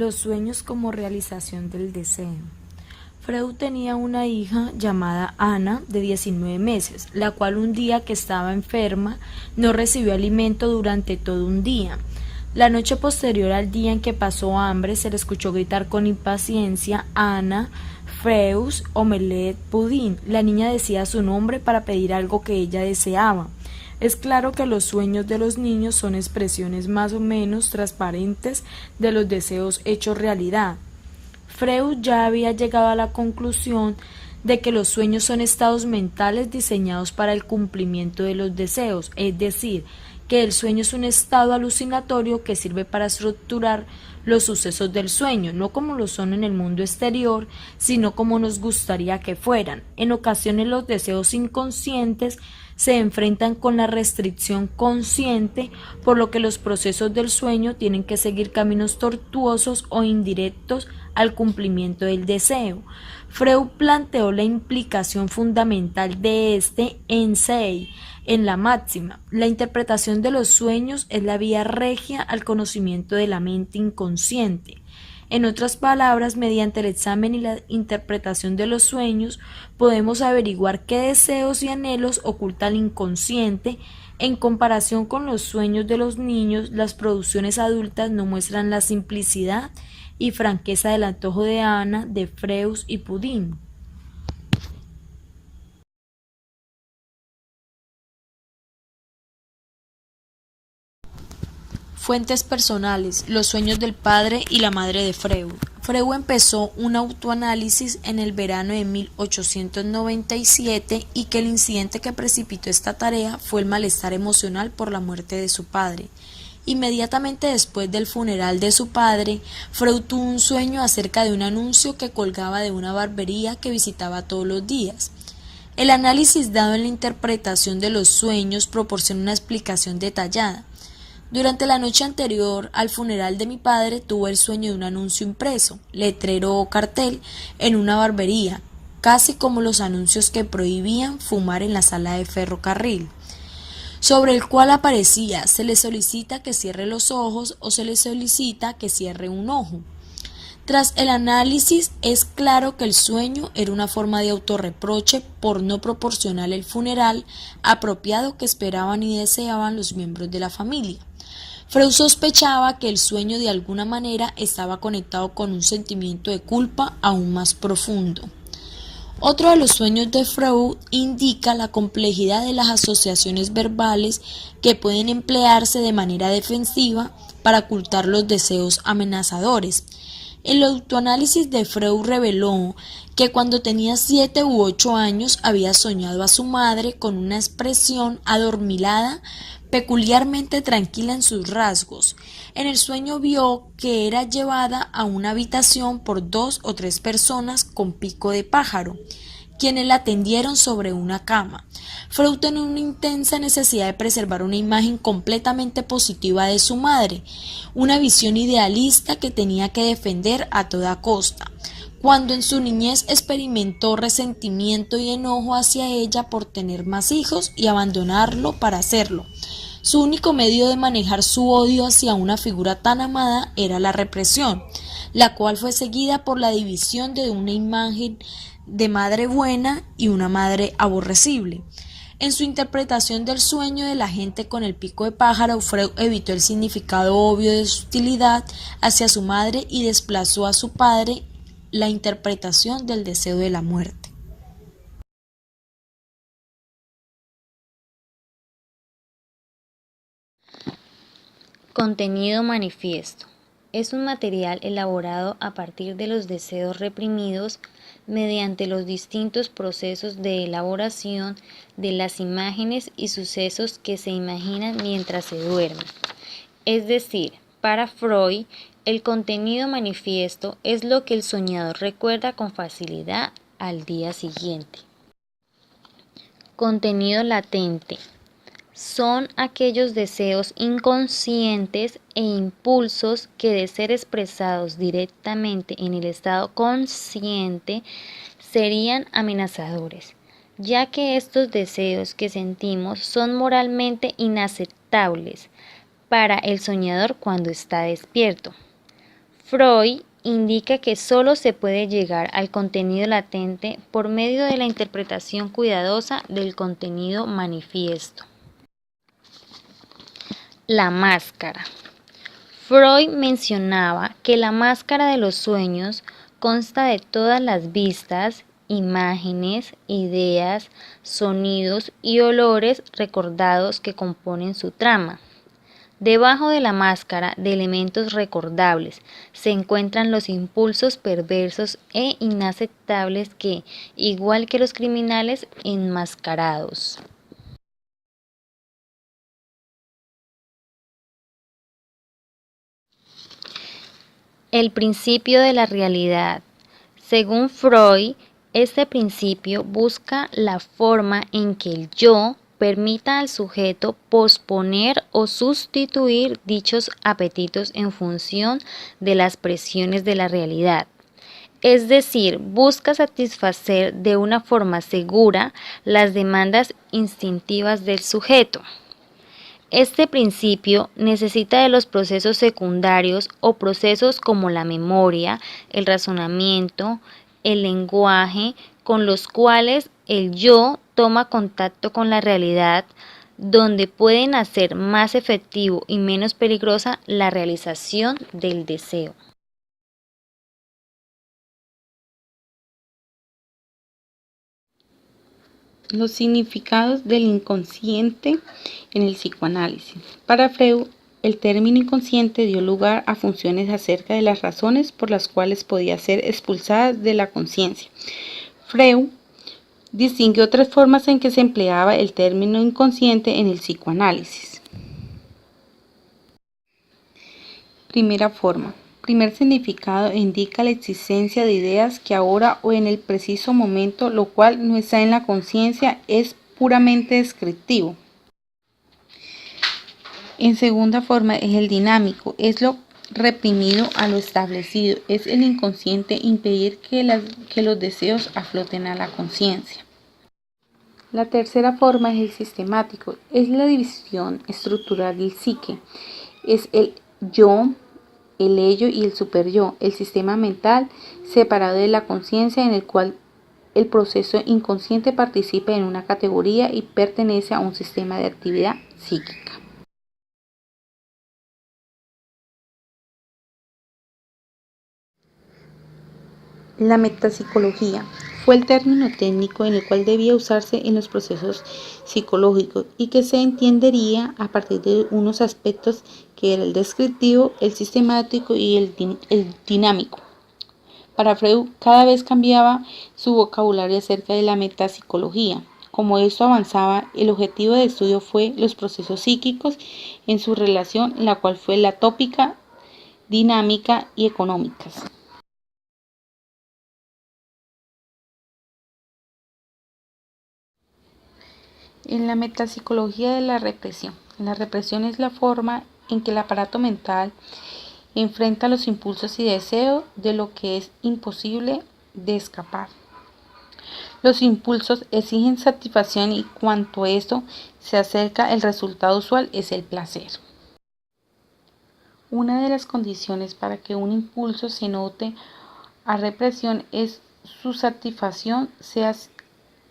Los sueños como realización del deseo. Freud tenía una hija llamada Ana de 19 meses, la cual un día que estaba enferma no recibió alimento durante todo un día. La noche posterior al día en que pasó hambre se le escuchó gritar con impaciencia: Ana, Freud, omelette, pudín. La niña decía su nombre para pedir algo que ella deseaba. Es claro que los sueños de los niños son expresiones más o menos transparentes de los deseos hechos realidad. Freud ya había llegado a la conclusión de que los sueños son estados mentales diseñados para el cumplimiento de los deseos, es decir, que el sueño es un estado alucinatorio que sirve para estructurar los sucesos del sueño, no como lo son en el mundo exterior, sino como nos gustaría que fueran. En ocasiones los deseos inconscientes se enfrentan con la restricción consciente, por lo que los procesos del sueño tienen que seguir caminos tortuosos o indirectos al cumplimiento del deseo. Freud planteó la implicación fundamental de este en Say, en la máxima: la interpretación de los sueños es la vía regia al conocimiento de la mente inconsciente. En otras palabras, mediante el examen y la interpretación de los sueños, podemos averiguar qué deseos y anhelos oculta el inconsciente. En comparación con los sueños de los niños, las producciones adultas no muestran la simplicidad y franqueza del antojo de Ana, de Freud y Pudín. Fuentes personales: los sueños del padre y la madre de Freud. Freud empezó un autoanálisis en el verano de 1897 y que el incidente que precipitó esta tarea fue el malestar emocional por la muerte de su padre. Inmediatamente después del funeral de su padre, Freud tuvo un sueño acerca de un anuncio que colgaba de una barbería que visitaba todos los días. El análisis dado en la interpretación de los sueños proporciona una explicación detallada. Durante la noche anterior al funeral de mi padre tuve el sueño de un anuncio impreso, letrero o cartel, en una barbería, casi como los anuncios que prohibían fumar en la sala de ferrocarril, sobre el cual aparecía: se le solicita que cierre los ojos o se le solicita que cierre un ojo. Tras el análisis, es claro que el sueño era una forma de autorreproche por no proporcionar el funeral apropiado que esperaban y deseaban los miembros de la familia. Freud sospechaba que el sueño de alguna manera estaba conectado con un sentimiento de culpa aún más profundo. Otro de los sueños de Freud indica la complejidad de las asociaciones verbales que pueden emplearse de manera defensiva para ocultar los deseos amenazadores. El autoanálisis de Freud reveló que cuando tenía 7 u 8 años había soñado a su madre con una expresión adormilada, peculiarmente tranquila en sus rasgos. En el sueño vio que era llevada a una habitación por 2 o 3 personas con pico de pájaro, quienes la tendieron sobre una cama. Freud tenía una intensa necesidad de preservar una imagen completamente positiva de su madre, una visión idealista que tenía que defender a toda costa. Cuando en su niñez experimentó resentimiento y enojo hacia ella por tener más hijos y abandonarlo para hacerlo, su único medio de manejar su odio hacia una figura tan amada era la represión, la cual fue seguida por la división de una imagen de madre buena y una madre aborrecible. En su interpretación del sueño de la gente con el pico de pájaro, Freud evitó el significado obvio de su hostilidad hacia su madre y desplazó a su padre la interpretación del deseo de la muerte. Contenido manifiesto. Es un material elaborado a partir de los deseos reprimidos mediante los distintos procesos de elaboración de las imágenes y sucesos que se imaginan mientras se duerme. Es decir, para Freud, el contenido manifiesto es lo que el soñador recuerda con facilidad al día siguiente. Contenido latente. Son aquellos deseos inconscientes e impulsos que, de ser expresados directamente en el estado consciente, serían amenazadores, ya que estos deseos que sentimos son moralmente inaceptables para el soñador cuando está despierto. Freud indica que solo se puede llegar al contenido latente por medio de la interpretación cuidadosa del contenido manifiesto. La máscara. Freud mencionaba que la máscara de los sueños consta de todas las vistas, imágenes, ideas, sonidos y olores recordados que componen su trama. Debajo de la máscara de elementos recordables se encuentran los impulsos perversos e inaceptables que, igual que los criminales, enmascarados. El principio de la realidad. Según Freud, este principio busca la forma en que el yo permita al sujeto posponer o sustituir dichos apetitos en función de las presiones de la realidad. Es decir, busca satisfacer de una forma segura las demandas instintivas del sujeto. Este principio necesita de los procesos secundarios o procesos como la memoria, el razonamiento, el lenguaje, con los cuales el yo toma contacto con la realidad, donde pueden hacer más efectivo y menos peligrosa la realización del deseo. Los significados del inconsciente en el psicoanálisis. Para Freud, el término inconsciente dio lugar a funciones acerca de las razones por las cuales podía ser expulsada de la conciencia. Freud distingue otras formas en que se empleaba el término inconsciente en el psicoanálisis. Primera forma. Primer significado indica la existencia de ideas que ahora o en el preciso momento, lo cual no está en la conciencia, es puramente descriptivo. En segunda forma es el dinámico, es lo reprimido a lo establecido, es el inconsciente impedir que los deseos afloten a la conciencia. La tercera forma es el sistemático, es la división estructural del psique, es el yo, el ello y el superyo, el sistema mental separado de la conciencia en el cual el proceso inconsciente participa en una categoría y pertenece a un sistema de actividad psíquica. La metapsicología fue el término técnico en el cual debía usarse en los procesos psicológicos y que se entendería a partir de unos aspectos que era el descriptivo, el sistemático y el dinámico. Para Freud cada vez cambiaba su vocabulario acerca de la metapsicología. Como esto avanzaba, el objetivo de estudio fue los procesos psíquicos en su relación, la cual fue la tópica, dinámica y económicas. En la metapsicología de la represión es la forma en que el aparato mental enfrenta los impulsos y deseos de lo que es imposible de escapar. Los impulsos exigen satisfacción y cuanto a esto se acerca, el resultado usual es el placer. Una de las condiciones para que un impulso se note a represión es su satisfacción sea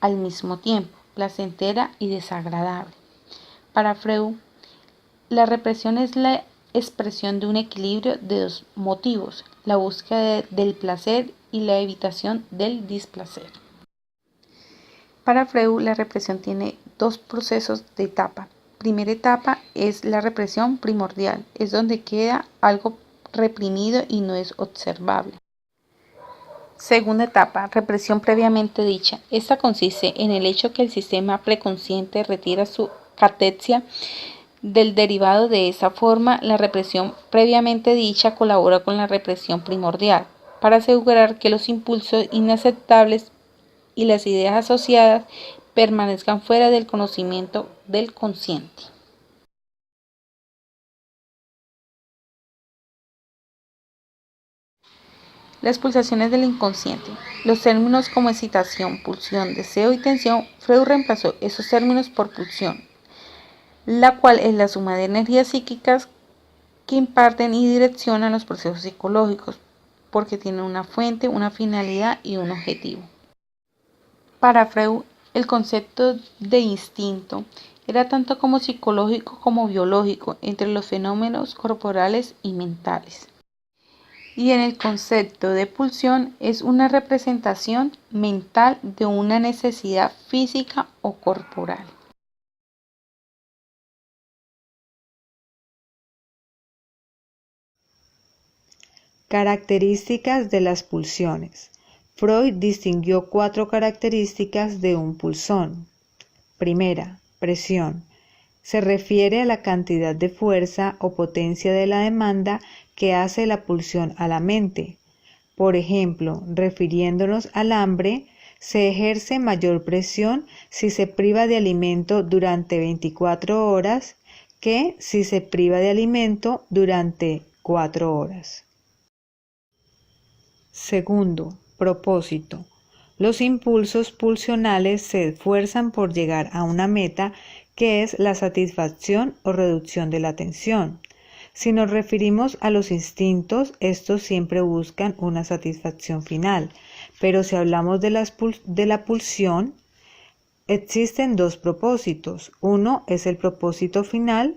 al mismo tiempo placentera y desagradable. Para Freud, la represión es la expresión de un equilibrio de dos motivos, la búsqueda del placer y la evitación del displacer. Para Freud, la represión tiene dos procesos de etapa. Primera etapa es la represión primordial, es donde queda algo reprimido y no es observable. Segunda etapa, represión previamente dicha. Esta consiste en el hecho que el sistema preconsciente retira su catexia del derivado. De esa forma, la represión previamente dicha colabora con la represión primordial para asegurar que los impulsos inaceptables y las ideas asociadas permanezcan fuera del conocimiento del consciente. Las pulsaciones del inconsciente. Los términos como excitación, pulsión, deseo y tensión, Freud reemplazó esos términos por pulsión, la cual es la suma de energías psíquicas que imparten y direccionan los procesos psicológicos, porque tienen una fuente, una finalidad y un objetivo. Para Freud, el concepto de instinto era tanto como psicológico como biológico entre los fenómenos corporales y mentales. Y en el concepto de pulsión es una representación mental de una necesidad física o corporal. Características de las pulsiones. Freud distinguió 4 características de un pulsón. Primera, presión. Se refiere a la cantidad de fuerza o potencia de la demanda que hace la pulsión a la mente. Por ejemplo, refiriéndonos al hambre, se ejerce mayor presión si se priva de alimento durante 24 horas que si se priva de alimento durante 4 horas. Segundo, propósito. Los impulsos pulsionales se esfuerzan por llegar a una meta que es la satisfacción o reducción de la tensión. Si nos referimos a los instintos, estos siempre buscan una satisfacción final, pero si hablamos de la pulsión, existen 2 propósitos. Uno es el propósito final,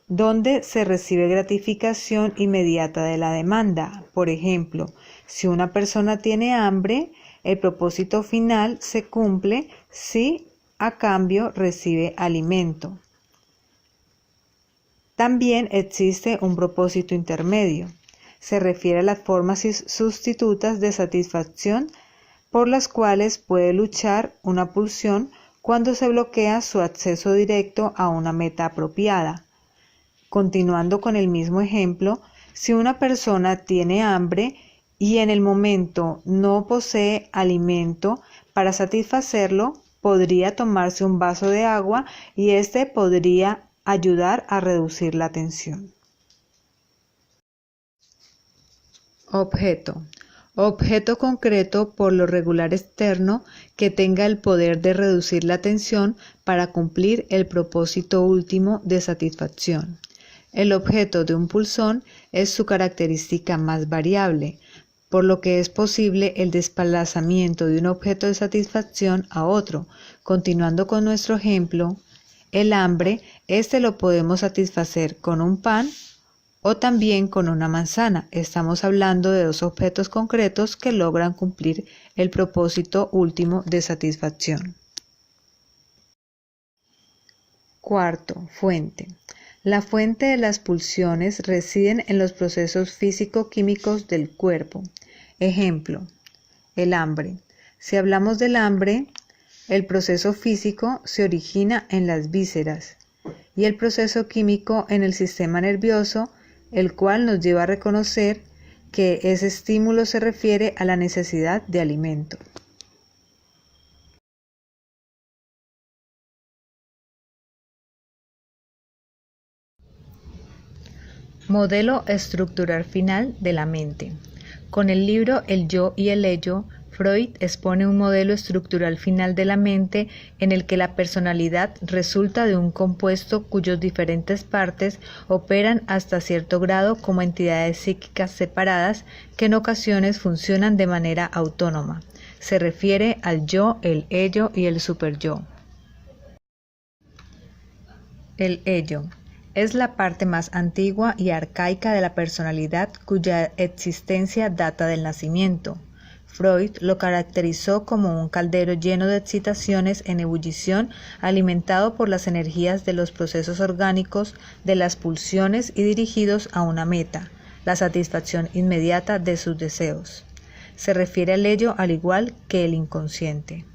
donde se recibe gratificación inmediata de la demanda. Por ejemplo, si una persona tiene hambre, el propósito final se cumple si a cambio recibe alimento. También existe un propósito intermedio. Se refiere a las formas sustitutas de satisfacción por las cuales puede luchar una pulsión cuando se bloquea su acceso directo a una meta apropiada. Continuando con el mismo ejemplo, si una persona tiene hambre y en el momento no posee alimento para satisfacerlo, podría tomarse un vaso de agua y este podría ayudar a reducir la tensión. Objeto. Objeto concreto, por lo regular externo, que tenga el poder de reducir la tensión para cumplir el propósito último de satisfacción. El objeto de un pulsón es su característica más variable, por lo que es posible el desplazamiento de un objeto de satisfacción a otro. Continuando con nuestro ejemplo, el hambre, lo podemos satisfacer con un pan o también con una manzana. Estamos hablando de 2 objetos concretos que logran cumplir el propósito último de satisfacción. Cuarto, fuente. La fuente de las pulsiones residen en los procesos físico-químicos del cuerpo. Ejemplo, el hambre. Si hablamos del hambre, el proceso físico se origina en las vísceras y el proceso químico en el sistema nervioso, el cual nos lleva a reconocer que ese estímulo se refiere a la necesidad de alimento. Modelo estructural final de la mente. Con el libro El yo y el ello, Freud expone un modelo estructural final de la mente en el que la personalidad resulta de un compuesto cuyas diferentes partes operan hasta cierto grado como entidades psíquicas separadas que en ocasiones funcionan de manera autónoma. Se refiere al yo, el ello y el superyo. El ello es la parte más antigua y arcaica de la personalidad cuya existencia data del nacimiento. Freud lo caracterizó como un caldero lleno de excitaciones en ebullición, alimentado por las energías de los procesos orgánicos, de las pulsiones y dirigidos a una meta, la satisfacción inmediata de sus deseos. Se refiere al ello al igual que el inconsciente.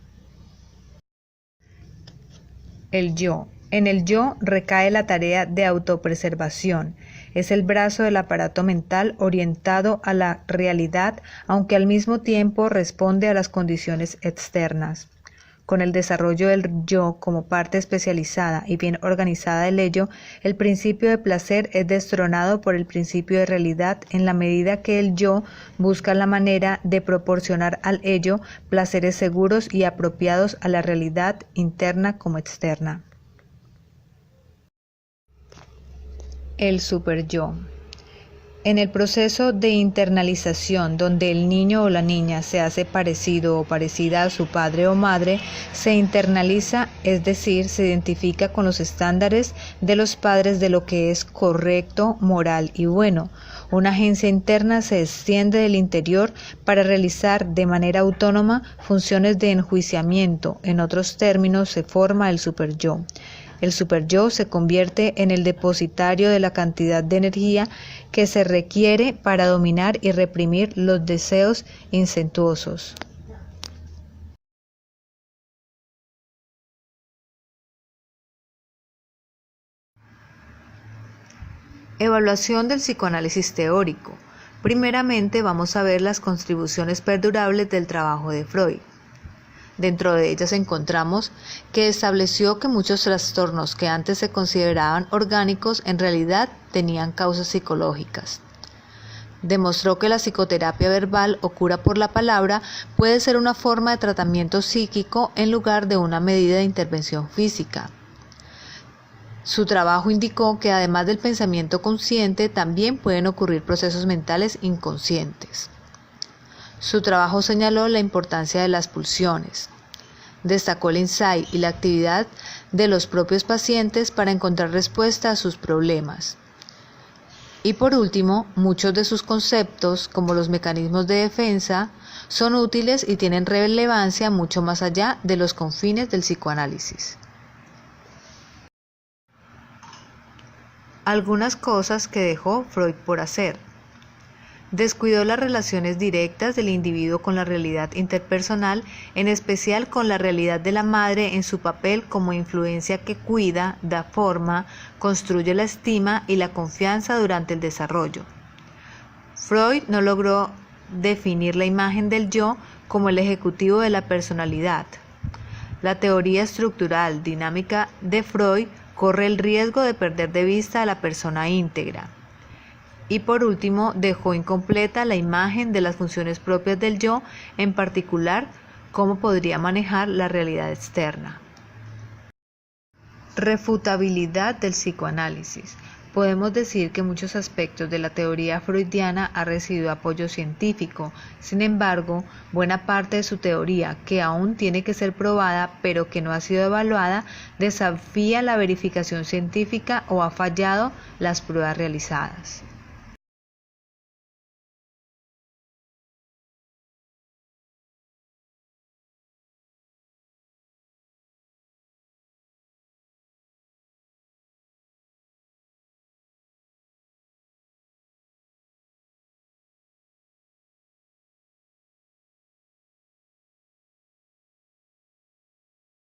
El yo. En el yo recae la tarea de autopreservación. Es el brazo del aparato mental orientado a la realidad, aunque al mismo tiempo responde a las condiciones externas. Con el desarrollo del yo como parte especializada y bien organizada del ello, el principio de placer es destronado por el principio de realidad en la medida que el yo busca la manera de proporcionar al ello placeres seguros y apropiados a la realidad interna como externa. El superyo. En el proceso de internalización, donde el niño o la niña se hace parecido o parecida a su padre o madre, se internaliza, es decir, se identifica con los estándares de los padres de lo que es correcto, moral y bueno. Una agencia interna se extiende del interior para realizar de manera autónoma funciones de enjuiciamiento. En otros términos, se forma el superyo. El superyo se convierte en el depositario de la cantidad de energía que se requiere para dominar y reprimir los deseos incestuosos. Evaluación del psicoanálisis teórico. Primeramente vamos a ver las contribuciones perdurables del trabajo de Freud. Dentro de ellas encontramos que estableció que muchos trastornos que antes se consideraban orgánicos en realidad tenían causas psicológicas. Demostró que la psicoterapia verbal o cura por la palabra puede ser una forma de tratamiento psíquico en lugar de una medida de intervención física. Su trabajo indicó que además del pensamiento consciente también pueden ocurrir procesos mentales inconscientes. Su trabajo señaló la importancia de las pulsiones. Destacó el insight y la actividad de los propios pacientes para encontrar respuesta a sus problemas. Y por último, muchos de sus conceptos, como los mecanismos de defensa, son útiles y tienen relevancia mucho más allá de los confines del psicoanálisis. Algunas cosas que dejó Freud por hacer. Descuidó las relaciones directas del individuo con la realidad interpersonal, en especial con la realidad de la madre en su papel como influencia que cuida, da forma, construye la estima y la confianza durante el desarrollo. Freud no logró definir la imagen del yo como el ejecutivo de la personalidad. La teoría estructural dinámica de Freud corre el riesgo de perder de vista a la persona íntegra. Y por último, dejó incompleta la imagen de las funciones propias del yo, en particular, cómo podría manejar la realidad externa. Refutabilidad del psicoanálisis. Podemos decir que muchos aspectos de la teoría freudiana han recibido apoyo científico. Sin embargo, buena parte de su teoría, que aún tiene que ser probada, pero que no ha sido evaluada, desafía la verificación científica o ha fallado las pruebas realizadas.